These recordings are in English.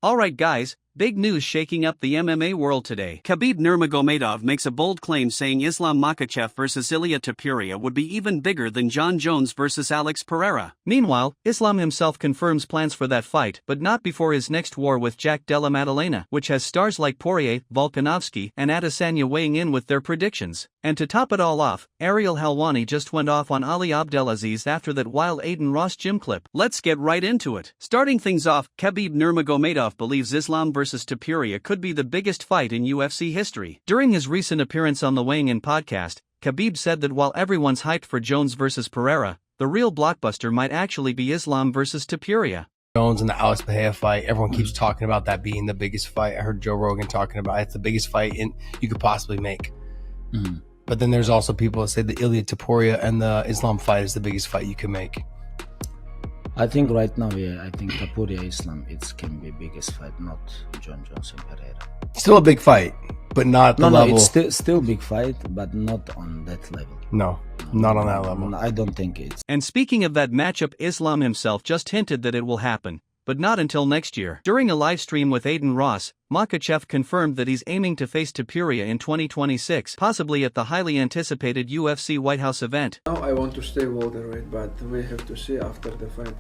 Alright guys, big news shaking up the MMA world today. Khabib Nurmagomedov makes a bold claim saying Islam Makhachev vs Ilia Topuria would be even bigger than Jon Jones vs Alex Pereira. Meanwhile, Islam himself confirms plans for that fight, but not before his next war with Jack Della Maddalena, which has stars like Poirier, Volkanovski, and Adesanya weighing in with their predictions. And to top it all off, Ariel Helwani just went off on Ali Abdelaziz after that wild Aiden Ross gym clip. Let's get right into it. Starting things off, Khabib Nurmagomedov believes Islam vs Topuria could be the biggest fight in UFC history. During his recent appearance on the Weighing In podcast, Khabib said that while everyone's hyped for Jones vs Pereira, the real blockbuster might actually be Islam vs Topuria. Jones and the Alex Pereira fight, everyone keeps talking about that being the biggest fight. I heard Joe Rogan talking about it's the biggest fight you could possibly make. But then there's also people that say the Ilia Topuria and the Islam fight is the biggest fight you can make. I think right now, I think Topuria Islam can be biggest fight, not Jon Jones and Pereira. Still a big fight, but not the level. No, it's still big fight, but not on that level. No, not on that level. I don't think it's. And speaking of that matchup, Islam himself just hinted that it will happen, but not until next year. During a live stream with Aiden Ross, Makhachev confirmed that he's aiming to face Topuria in 2026, possibly at the highly anticipated UFC White House event. Now I want to stay welterweight, but we have to see after the fight,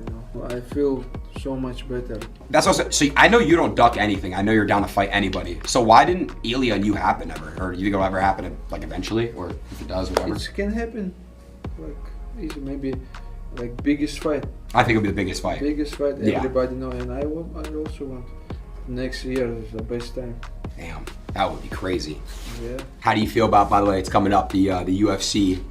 I feel so much better. That's also, so I know you don't duck anything. I know you're down to fight anybody. So why didn't Ilia and you happen ever? Or do you think it'll ever happen, like, eventually? Or if it does, whatever? It can happen. Maybe biggest fight. I think it'll be the biggest fight. Biggest fight, Yeah. Everybody know, and I also want next year is the best time. Damn, that would be crazy. Yeah. How do you feel about, by the way, it's coming up, the UFC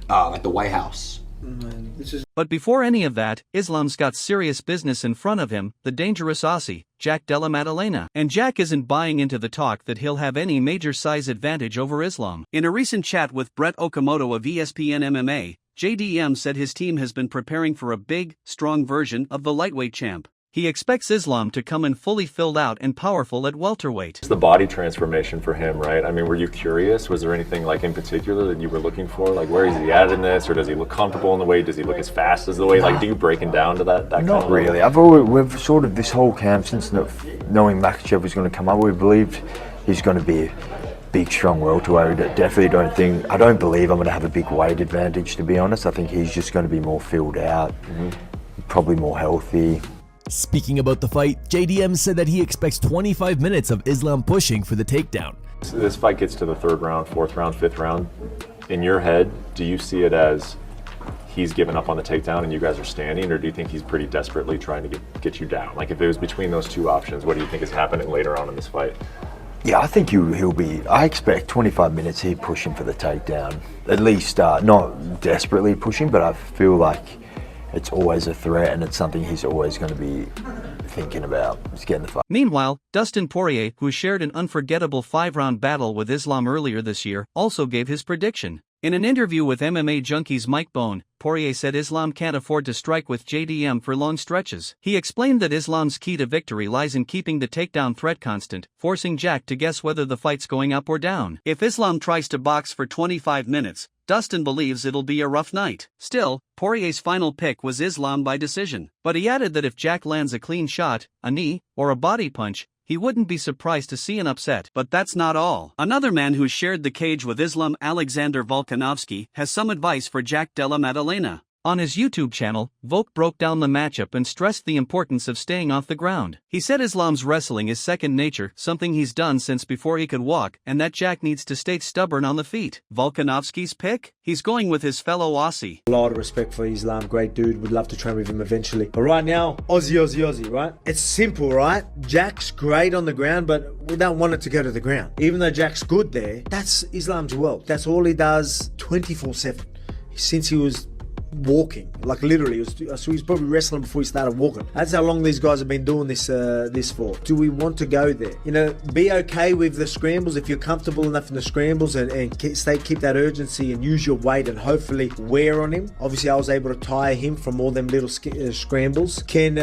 at the White House? Man, But before any of that, Islam's got serious business in front of him, the dangerous Aussie, Jack Della Maddalena. And Jack isn't buying into the talk that he'll have any major size advantage over Islam. In a recent chat with Brett Okamoto of ESPN MMA, JDM said his team has been preparing for a big, strong version of the lightweight champ. He expects Islam to come in fully filled out and powerful at welterweight. It's the body transformation for him, right? I mean, were you curious? Was there anything like in particular that you were looking for? Like, where is he at in this? Or does he look comfortable in the weight? Does he look as fast as the weight? Like, do you break him down to that kind Not of really. We've sort of this whole camp since knowing Makhachev was going to come up, we believed he's going to be a big, strong welterweight. I don't believe I'm going to have a big weight advantage, to be honest. I think he's just going to be more filled out, probably more healthy. Speaking about the fight, JDM said that he expects 25 minutes of Islam pushing for the takedown. This fight gets to the third round, fourth round, fifth round. In your head, do you see it as he's given up on the takedown and you guys are standing, or do you think he's pretty desperately trying to get you down? Like, if it was between those two options, what do you think is happening later on in this fight? Yeah, I think he'll be. I expect 25 minutes he'll pushing for the takedown. At least not desperately pushing, but I feel like it's always a threat and it's something he's always going to be thinking about, is getting the fight. Meanwhile, Dustin Poirier, who shared an unforgettable 5-round battle with Islam earlier this year, also gave his prediction. In an interview with MMA Junkie's Mike Bone, Poirier said Islam can't afford to strike with JDM for long stretches. He explained that Islam's key to victory lies in keeping the takedown threat constant, forcing Jack to guess whether the fight's going up or down. If Islam tries to box for 25 minutes, Dustin believes it'll be a rough night. Still, Poirier's final pick was Islam by decision. But he added that if Jack lands a clean shot, a knee, or a body punch, he wouldn't be surprised to see an upset. But that's not all. Another man who shared the cage with Islam, Alexander Volkanovski, has some advice for Jack Della Maddalena. On his YouTube channel, Volk broke down the matchup and stressed the importance of staying off the ground. He said Islam's wrestling is second nature, something he's done since before he could walk, and that Jack needs to stay stubborn on the feet. Volkanovski's pick? He's going with his fellow Aussie. A lot of respect for Islam, great dude, would love to train with him eventually. But right now, Aussie, right? It's simple, right? Jack's great on the ground, but we don't want it to go to the ground. Even though Jack's good there, that's Islam's world. That's all he does 24/7. Since he was walking, like literally, so he's probably wrestling before he started walking. That's how long these guys have been doing this for. Do we want to go there? Be okay with the scrambles if you're comfortable enough in the scrambles and keep that urgency and use your weight and hopefully wear on him. Obviously, I was able to tire him from all them little scrambles. Can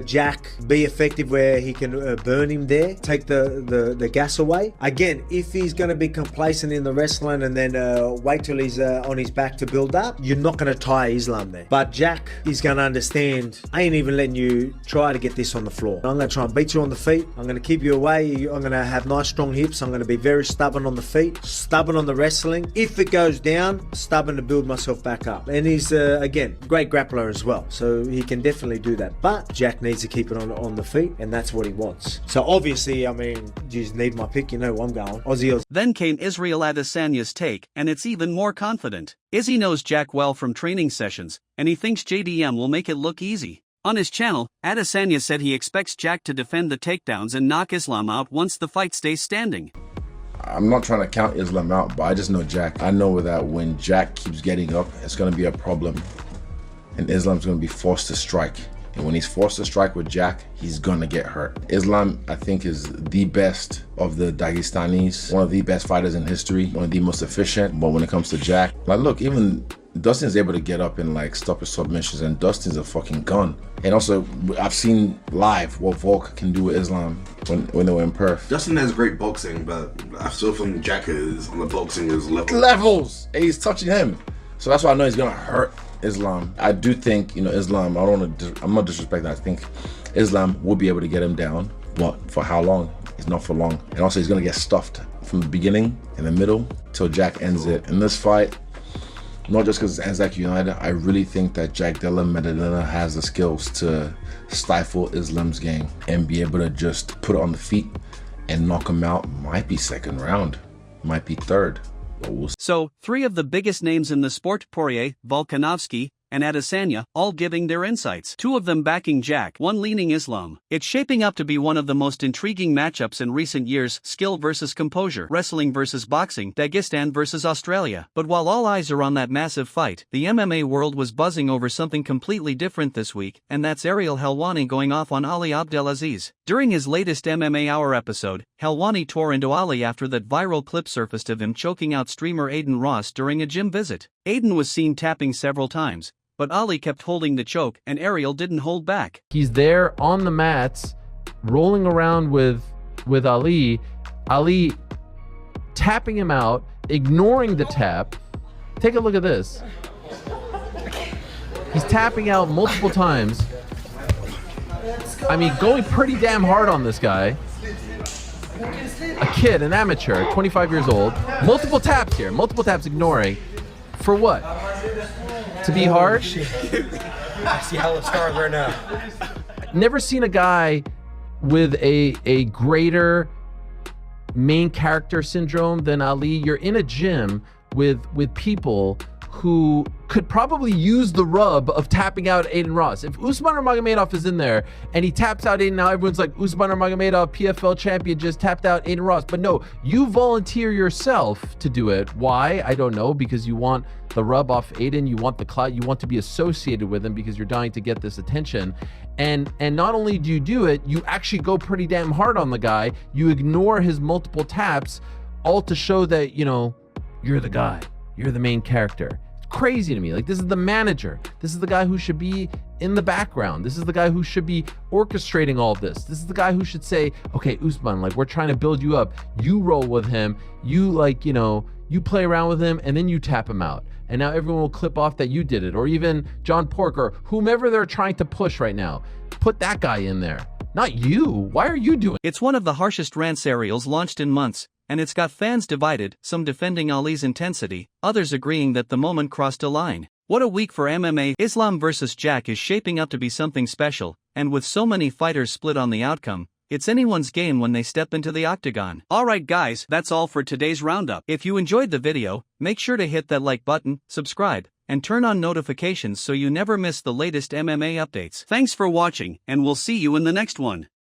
Jack be effective where he can burn him there, take the gas away? Again, if he's going to be complacent in the wrestling and then wait till he's on his back to build up, you're not going to tire fire Islam there. But Jack is going to understand, I ain't even letting you try to get this on the floor. I'm going to try and beat you on the feet. I'm going to keep you away. I'm going to have nice strong hips. I'm going to be very stubborn on the feet, stubborn on the wrestling. If it goes down, stubborn to build myself back up. And he's, again, great grappler as well. So he can definitely do that. But Jack needs to keep it on the feet, and that's what he wants. So obviously, I mean, you just need my pick. You know where I'm going. Aussie. Then came Israel Adesanya's take, and it's even more confident. Izzy knows Jack well from training sessions, and he thinks JDM will make it look easy. On his channel, Adesanya said he expects Jack to defend the takedowns and knock Islam out once the fight stays standing. I'm not trying to count Islam out, but I just know Jack. I know that when Jack keeps getting up, it's going to be a problem, and Islam's going to be forced to strike. And when he's forced to strike with Jack, he's gonna get hurt. Islam, I think, is the best of the Dagestanis, one of the best fighters in history, one of the most efficient. But when it comes to Jack, like, look, even Dustin's able to get up and like stop his submissions, and Dustin's a fucking gun. And also, I've seen live what Volk can do with Islam when they were in Perth. Dustin has great boxing, but I still think Jack is on the boxing is levels. And he's touching him, so that's why I know he's gonna hurt Islam. I do think, you know, Islam, I'm not disrespecting, I think Islam will be able to get him down, but for how long? It's not for long. And also he's gonna get stuffed from the beginning, in the middle, till Jack ends it. In this fight, not just because it's Anzac United, I really think that Jack Della Maddalena has the skills to stifle Islam's game and be able to just put it on the feet and knock him out. Might be second round, might be third. So, three of the biggest names in the sport, Poirier, Volkanovski, and Adesanya, all giving their insights. Two of them backing Jack, one leaning Islam. It's shaping up to be one of the most intriguing matchups in recent years: skill versus composure, wrestling versus boxing, Dagestan versus Australia. But while all eyes are on that massive fight, the MMA world was buzzing over something completely different this week, and that's Ariel Helwani going off on Ali Abdelaziz. During his latest MMA Hour episode, Helwani tore into Ali after that viral clip surfaced of him choking out streamer Aiden Ross during a gym visit. Aiden was seen tapping several times, but Ali kept holding the choke, and Ariel didn't hold back. He's there on the mats, rolling around with Ali. Ali tapping him out, ignoring the tap. Take a look at this. He's tapping out multiple times. I mean, going pretty damn hard on this guy. A kid, an amateur, 25 years old. Multiple taps here, multiple taps ignoring. For what? To be hard? I see how it starts right now. Never seen a guy with a greater main character syndrome than Ali. You're in a gym with people who could probably use the rub of tapping out Aiden Ross. If Usman Nurmagomedov is in there and he taps out Aiden, now everyone's like, Usman Nurmagomedov, PFL champion, just tapped out Aiden Ross. But no, you volunteer yourself to do it. Why? I don't know, because you want the rub off Aiden, you want the clout, you want to be associated with him because you're dying to get this attention. And not only do you do it, you actually go pretty damn hard on the guy. You ignore his multiple taps, all to show that, you know, you're the guy. You're the main character. It's crazy to me. Like, this is the manager. This is the guy who should be in the background. This is the guy who should be orchestrating all of this. This is the guy who should say, okay, Usman, like, we're trying to build you up. You roll with him. You, like, you know, you play around with him, and then you tap him out. And now everyone will clip off that you did it. Or even John Pork or whomever they're trying to push right now. Put that guy in there. Not you. Why are you doing it? It's one of the harshest rant serials launched in months, and it's got fans divided, some defending Ali's intensity, others agreeing that the moment crossed a line. What a week for MMA. Islam versus Jack is shaping up to be something special, and with so many fighters split on the outcome, it's anyone's game when they step into the octagon. Alright guys, that's all for today's roundup. If you enjoyed the video, make sure to hit that like button, subscribe, and turn on notifications so you never miss the latest MMA updates. Thanks for watching, and we'll see you in the next one.